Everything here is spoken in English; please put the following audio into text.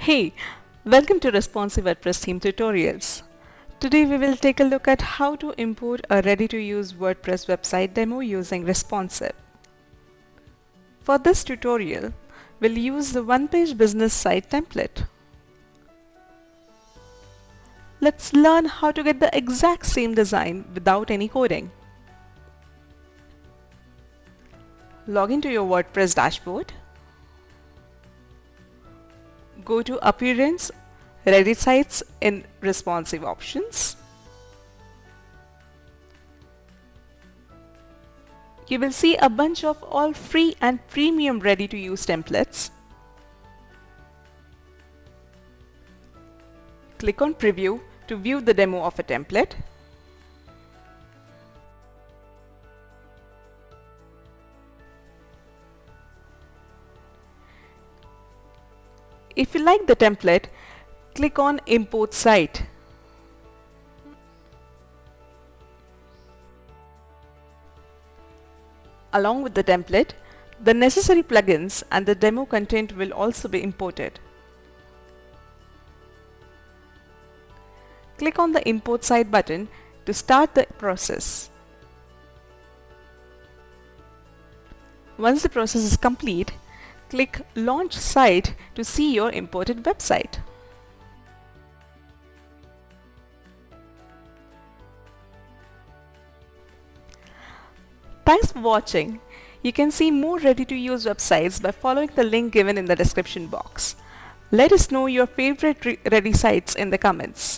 Hey, welcome to Responsive WordPress Theme Tutorials. Today we will take a look at how to import a ready-to-use WordPress website demo using Responsive. For this tutorial, we'll use the one-page business site template. Let's learn how to get the exact same design without any coding. Log into your WordPress dashboard. Go to Appearance, Ready Sites in Responsive Options. You will see a bunch of all free and premium ready-to-use templates. Click on Preview to view the demo of a template. If you like the template, click on Import Site. Along with the template, the necessary plugins and the demo content will also be imported. Click on the Import Site button to start the process. Once the process is complete, click Launch Site to see your imported website. Thanks for watching. You can see more ready-to-use websites by following the link given in the description box. Let us know your favorite ready sites in the comments.